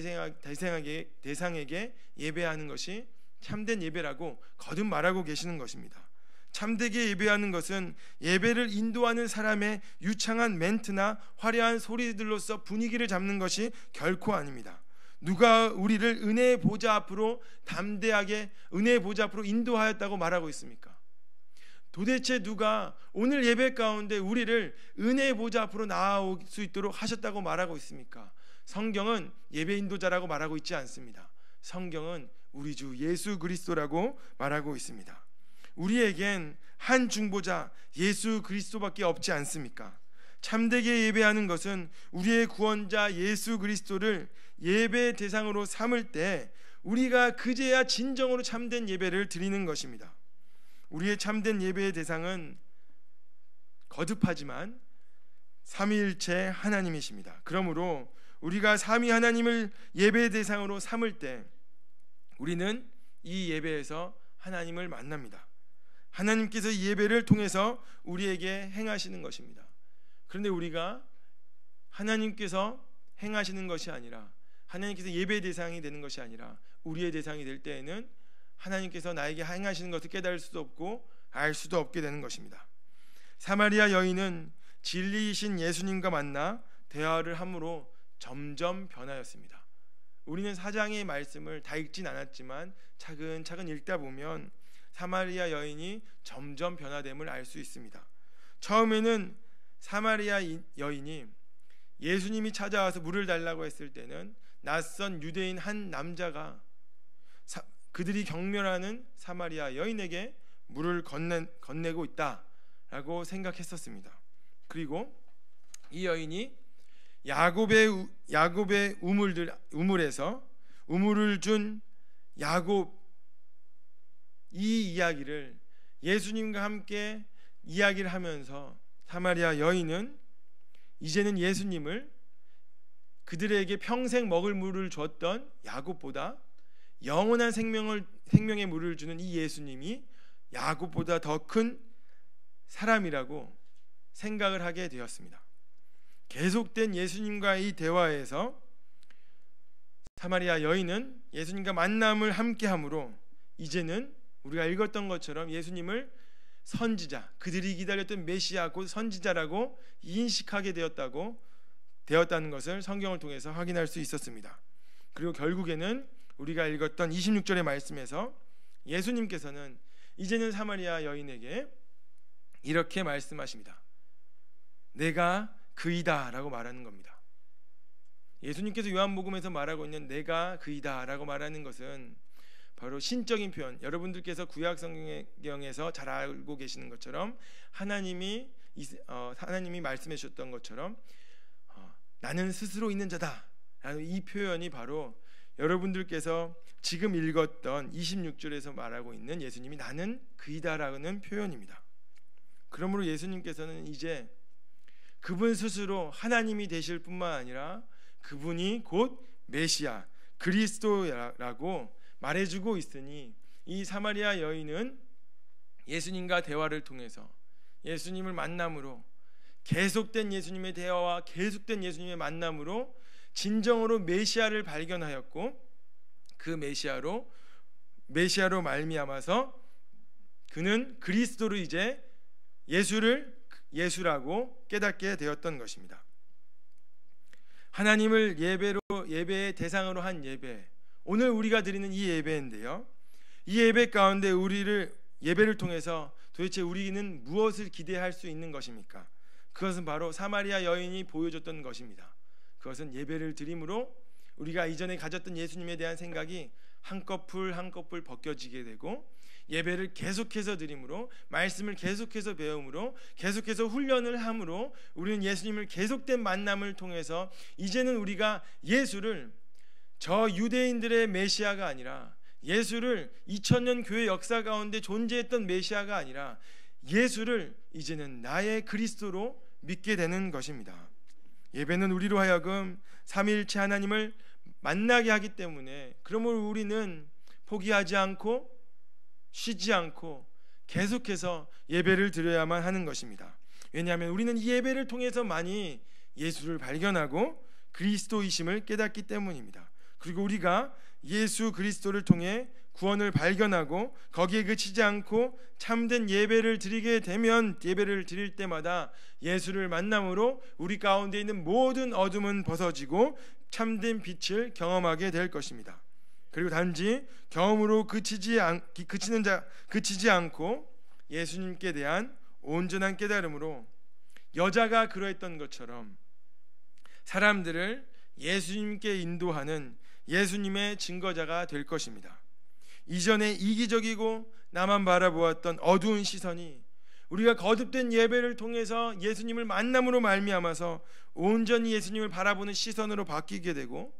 대상에게 예배하는 것이 참된 예배라고 거듭 말하고 계시는 것입니다. 참되게 예배하는 것은 예배를 인도하는 사람의 유창한 멘트나 화려한 소리들로서 분위기를 잡는 것이 결코 아닙니다. 누가 우리를 은혜의 보좌 앞으로 담대하게 은혜의 보좌 앞으로 인도하였다고 말하고 있습니까? 도대체 누가 오늘 예배 가운데 우리를 은혜의 보좌 앞으로 나아올 수 있도록 하셨다고 말하고 있습니까? 성경은 예배 인도자라고 말하고 있지 않습니다. 성경은 우리 주 예수 그리스도라고 말하고 있습니다. 우리에겐 한 중보자 예수 그리스도밖에 없지 않습니까? 참되게 예배하는 것은 우리의 구원자 예수 그리스도를 예배 대상으로 삼을 때 우리가 그제야 진정으로 참된 예배를 드리는 것입니다. 우리의 참된 예배의 대상은 거듭하지만 삼위일체 하나님이십니다. 그러므로 우리가 삼위 하나님을 예배의 대상으로 삼을 때 우리는 이 예배에서 하나님을 만납니다. 하나님께서 이 예배를 통해서 우리에게 행하시는 것입니다. 그런데 우리가 하나님께서 행하시는 것이 아니라, 하나님께서 예배의 대상이 되는 것이 아니라 우리의 대상이 될 때에는 하나님께서 나에게 행하시는 것을 깨달을 수도 없고 알 수도 없게 되는 것입니다. 사마리아 여인은 진리이신 예수님과 만나 대화를 함으로 점점 변하였습니다. 우리는 4장의 말씀을 다 읽진 않았지만 차근차근 읽다 보면 사마리아 여인이 점점 변화됨을 알 수 있습니다. 처음에는 사마리아 여인이 예수님이 찾아와서 물을 달라고 했을 때는 낯선 유대인 한 남자가 그들이 경멸하는 사마리아 여인에게 물을 건네고 있다라고 생각했었습니다. 그리고 이 여인이 야곱의 우물에서 우물을 준 야곱, 이 이야기를 예수님과 함께 이야기를 하면서 사마리아 여인은 이제는 예수님을 그들에게 평생 먹을 물을 줬던 야곱보다 영원한 생명의 물을 주는 이 예수님이 야곱보다 더 큰 사람이라고 생각을 하게 되었습니다. 계속된 예수님과의 이 대화에서 사마리아 여인은 예수님과 만남을 함께함으로 이제는 우리가 읽었던 것처럼 예수님을 선지자, 그들이 기다렸던 메시아 곧 선지자라고 인식하게 되었다는 것을 성경을 통해서 확인할 수 있었습니다. 그리고 결국에는 우리가 읽었던 26절의 말씀에서 예수님께서는 이제는 사마리아 여인에게 이렇게 말씀하십니다. 내가 그이다 라고 말하는 겁니다. 예수님께서 요한복음에서 말하고 있는 내가 그이다 라고 말하는 것은 바로 신적인 표현, 여러분들께서 구약 성경에서 잘 알고 계시는 것처럼 하나님이 말씀해 주셨던 것처럼 나는 스스로 있는 자다 라는 이 표현이 바로 여러분들께서 지금 읽었던 26절에서 말하고 있는 예수님이 나는 그이다 라는 표현입니다. 그러므로 예수님께서는 이제 그분 스스로 하나님이 되실 뿐만 아니라 그분이 곧 메시아 그리스도라고 말해주고 있으니 이 사마리아 여인은 예수님과 대화를 통해서 예수님을 만남으로 계속된 예수님의 대화와 계속된 예수님의 만남으로 진정으로 메시아를 발견하였고 그 메시아로 말미암아서 그는 그리스도로 이제 예수라고 깨닫게 되었던 것입니다. 하나님을 예배의 대상으로 한 예배, 오늘 우리가 드리는 이 예배인데요, 이 예배 가운데 예배를 통해서 도대체 우리는 무엇을 기대할 수 있는 것입니까? 그것은 바로 사마리아 여인이 보여줬던 것입니다. 그것은 예배를 드림으로 우리가 이전에 가졌던 예수님에 대한 생각이 한꺼풀 한꺼풀 벗겨지게 되고, 예배를 계속해서 드림으로, 말씀을 계속해서 배움으로, 계속해서 훈련을 함으로 우리는 예수님을 계속된 만남을 통해서 이제는 우리가 예수를 저 유대인들의 메시아가 아니라, 예수를 2000년 교회 역사 가운데 존재했던 메시아가 아니라 예수를 이제는 나의 그리스도로 믿게 되는 것입니다. 예배는 우리로 하여금 삼위일체 하나님을 만나게 하기 때문에, 그러므로 우리는 포기하지 않고 쉬지 않고 계속해서 예배를 드려야만 하는 것입니다. 왜냐하면 우리는 이 예배를 통해서 많이 예수를 발견하고 그리스도이심을 깨닫기 때문입니다. 그리고 우리가 예수 그리스도를 통해 구원을 발견하고 거기에 그치지 않고 참된 예배를 드리게 되면, 예배를 드릴 때마다 예수를 만남으로 우리 가운데 있는 모든 어둠은 벗어지고 참된 빛을 경험하게 될 것입니다. 그리고 단지 경험으로 그치지 않고 예수님께 대한 온전한 깨달음으로 여자가 그러했던 것처럼 사람들을 예수님께 인도하는 예수님의 증거자가 될 것입니다. 이전에 이기적이고 나만 바라보았던 어두운 시선이 우리가 거듭된 예배를 통해서 예수님을 만남으로 말미암아서 온전히 예수님을 바라보는 시선으로 바뀌게 되고,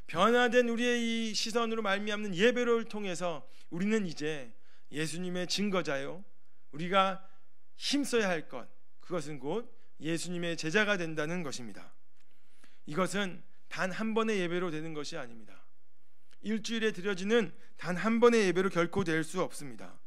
변화된 우리의 이 시선으로 말미암는 예배를 통해서 우리는 이제 예수님의 증거자요, 우리가 힘써야 할 것, 그것은 곧 예수님의 제자가 된다는 것입니다. 이것은 단 한 번의 예배로 되는 것이 아닙니다. 일주일에 드려지는 단 한 번의 예배로 결코 될 수 없습니다.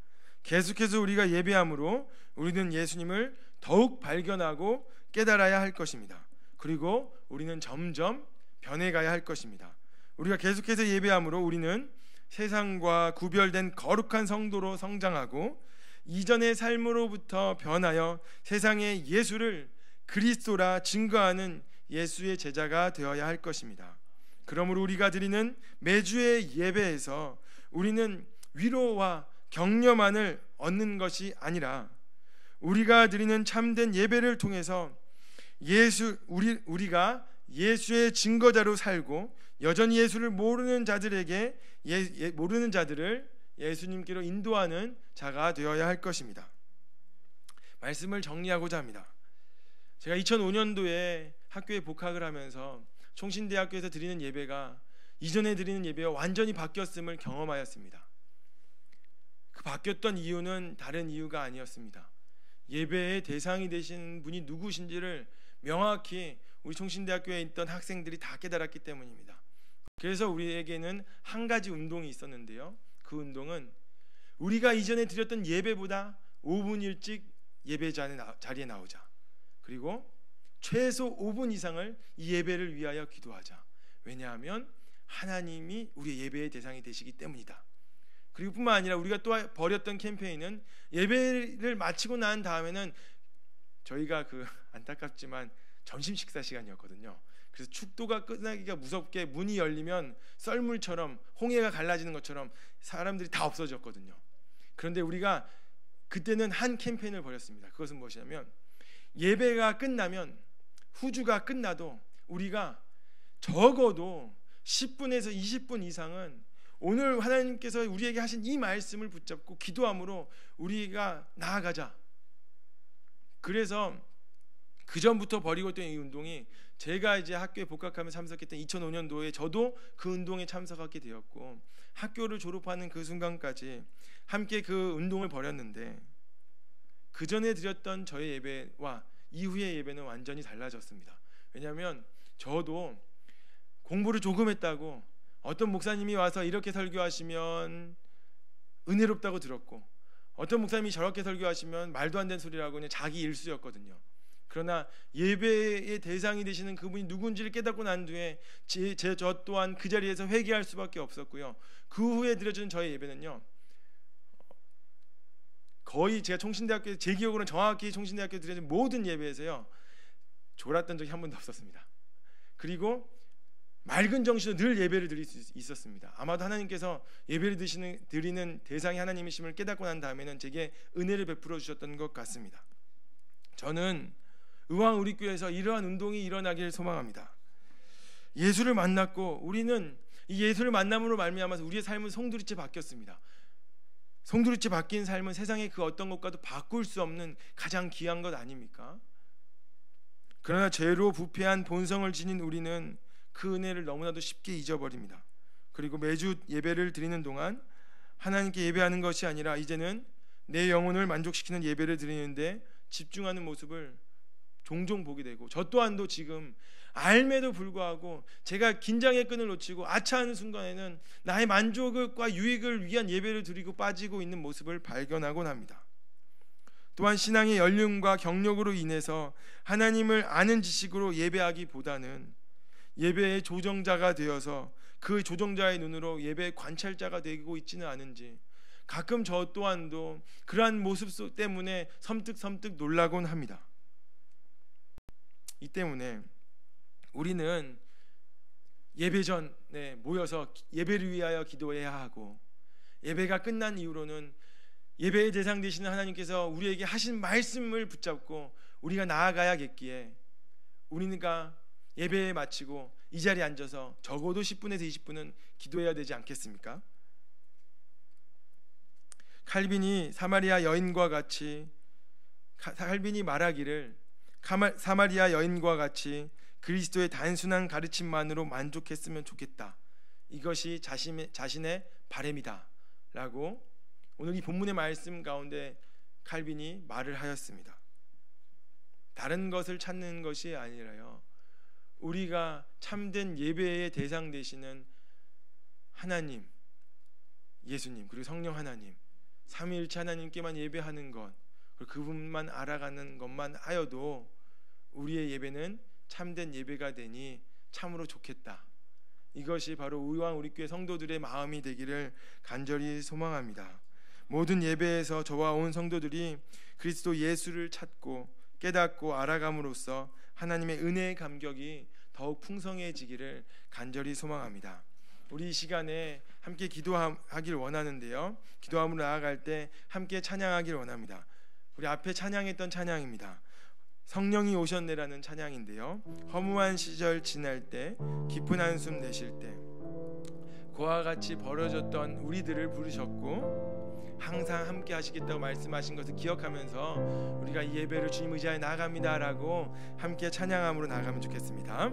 계속해서 우리가 예배함으로 우리는 예수님을 더욱 발견하고 깨달아야 할 것입니다. 그리고 우리는 점점 변해가야 할 것입니다. 우리가 계속해서 예배함으로 우리는 세상과 구별된 거룩한 성도로 성장하고 이전의 삶으로부터 변하여 세상에 예수를 그리스도라 증거하는 예수의 제자가 되어야 할 것입니다. 그러므로 우리가 드리는 매주의 예배에서 우리는 위로와 격려만을 얻는 것이 아니라 우리가 드리는 참된 예배를 통해서 우리가 예수의 증거자로 살고 여전히 예수를 모르는 자들을 예수님께로 인도하는 자가 되어야 할 것입니다. 말씀을 정리하고자 합니다. 제가 2005년도에 학교에 복학을 하면서 총신대학교에서 드리는 예배가 이전에 드리는 예배와 완전히 바뀌었음을 경험하였습니다. 그 바뀌었던 이유는 다른 이유가 아니었습니다. 예배의 대상이 되신 분이 누구신지를 명확히 우리 총신대학교에 있던 학생들이 다 깨달았기 때문입니다. 그래서 우리에게는 한 가지 운동이 있었는데요. 그 운동은 우리가 이전에 드렸던 예배보다 5분 일찍 예배 자리에 나오자. 그리고 최소 5분 이상을 이 예배를 위하여 기도하자. 왜냐하면 하나님이 우리의 예배의 대상이 되시기 때문이다. 그리고 뿐만 아니라 우리가 또 벌였던 캠페인은 예배를 마치고 난 다음에는 저희가 안타깝지만 점심 식사 시간이었거든요. 그래서 축도가 끝나기가 무섭게 문이 열리면 썰물처럼 홍해가 갈라지는 것처럼 사람들이 다 없어졌거든요. 그런데 우리가 그때는 한 캠페인을 벌였습니다. 그것은 무엇이냐면 예배가 끝나면 후주가 끝나도 우리가 적어도 10분에서 20분 이상은 오늘 하나님께서 우리에게 하신 이 말씀을 붙잡고 기도함으로 우리가 나아가자. 그래서 그 전부터 벌이고 있던 이 운동이 제가 이제 학교에 복학하며 참석했던 2005년도에 저도 그 운동에 참석하게 되었고 학교를 졸업하는 그 순간까지 함께 그 운동을 벌였는데 그 전에 드렸던 저의 예배와 이후의 예배는 완전히 달라졌습니다. 왜냐하면 저도 공부를 조금 했다고 어떤 목사님이 와서 이렇게 설교하시면 은혜롭다고 들었고 어떤 목사님이 저렇게 설교하시면 말도 안 되는 소리라고 그냥 자기 일수였거든요. 그러나 예배의 대상이 되시는 그분이 누군지를 깨닫고 난 뒤에 저 또한 그 자리에서 회개할 수밖에 없었고요. 그 후에 드려준 저의 예배는요, 거의 제가 총신대학교 제 기억으로는 정확히 총신대학교 드려준 모든 예배에서요 졸았던 적이 한 번도 없었습니다. 그리고 맑은 정신으로 늘 예배를 드릴 수 있었습니다. 아마도 하나님께서 예배를 드리는 대상이 하나님이심을 깨닫고 난 다음에는 제게 은혜를 베풀어 주셨던 것 같습니다. 저는 의왕 우리교회에서 이러한 운동이 일어나기를 소망합니다. 예수를 만났고 우리는 이 예수를 만남으로 말미암아서 우리의 삶은 송두리째 바뀌었습니다. 송두리째 바뀐 삶은 세상의 그 어떤 것과도 바꿀 수 없는 가장 귀한 것 아닙니까? 그러나 죄로 부패한 본성을 지닌 우리는 그 은혜를 너무나도 쉽게 잊어버립니다. 그리고 매주 예배를 드리는 동안 하나님께 예배하는 것이 아니라 이제는 내 영혼을 만족시키는 예배를 드리는데 집중하는 모습을 종종 보게 되고 저 또한도 지금 알매도 불구하고 제가 긴장의 끈을 놓치고 아차하는 순간에는 나의 만족과 유익을 위한 예배를 드리고 빠지고 있는 모습을 발견하곤 합니다. 또한 신앙의 연륜과 경력으로 인해서 하나님을 아는 지식으로 예배하기보다는 예배의 조정자가 되어서 그 조정자의 눈으로 예배의 관찰자가 되고 있지는 않은지 가끔 저 또한도 그러한 모습 때문에 섬뜩섬뜩 놀라곤 합니다. 이 때문에 우리는 예배 전에 모여서 예배를 위하여 기도해야 하고 예배가 끝난 이후로는 예배의 대상 되시는 하나님께서 우리에게 하신 말씀을 붙잡고 우리가 나아가야겠기에 우리가 예배 마치고 이 자리에 앉아서 적어도 10분에서 20분은 기도해야 되지 않겠습니까? 칼빈이 사마리아 여인과 같이 말하기를 사마리아 여인과 같이 그리스도의 단순한 가르침만으로 만족했으면 좋겠다. 이것이 자신의 바람이다 라고 오늘 이 본문의 말씀 가운데 칼빈이 말을 하였습니다. 다른 것을 찾는 것이 아니라요, 우리가 참된 예배의 대상 되시는 하나님, 예수님, 그리고 성령 하나님, 삼위일체 하나님께만 예배하는 것, 그리고 그분만 알아가는 것만 하여도 우리의 예배는 참된 예배가 되니 참으로 좋겠다. 이것이 바로 의왕 우리교회 성도들의 마음이 되기를 간절히 소망합니다. 모든 예배에서 저와 온 성도들이 그리스도 예수를 찾고 깨닫고 알아감으로써 하나님의 은혜의 감격이 더욱 풍성해지기를 간절히 소망합니다. 우리 이 시간에 함께 기도하길 원하는데요, 기도함으로 나아갈 때 함께 찬양하길 원합니다. 우리 앞에 찬양했던 찬양입니다. 성령이 오셨네라는 찬양인데요, 허무한 시절 지날 때 깊은 한숨 내쉴 때 그와 같이 벌어졌던 우리들을 부르셨고 항상 함께 하시겠다고 말씀하신 것을 기억하면서 우리가 이 예배를 주님 의지하여 나갑니다라고 함께 찬양함으로 나가면 좋겠습니다.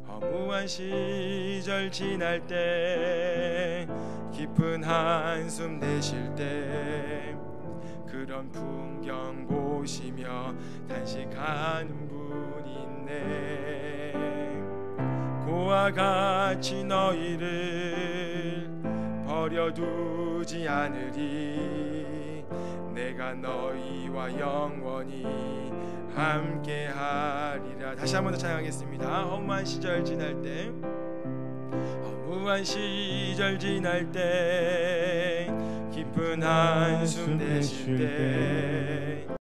허무한 시절 지날 때 깊은 한숨 내쉴 때 그런 풍경 보시며 단식하는 분이 있네. 고와 같이 너희를 버려두지 않으리. 내가 너희와 영원히 함께하리라. 다시 한 번 더 찬양하겠습니다. 허무한 시절 지날 때, 허무한 시절 지날 때 깊은 한숨 내쉴 때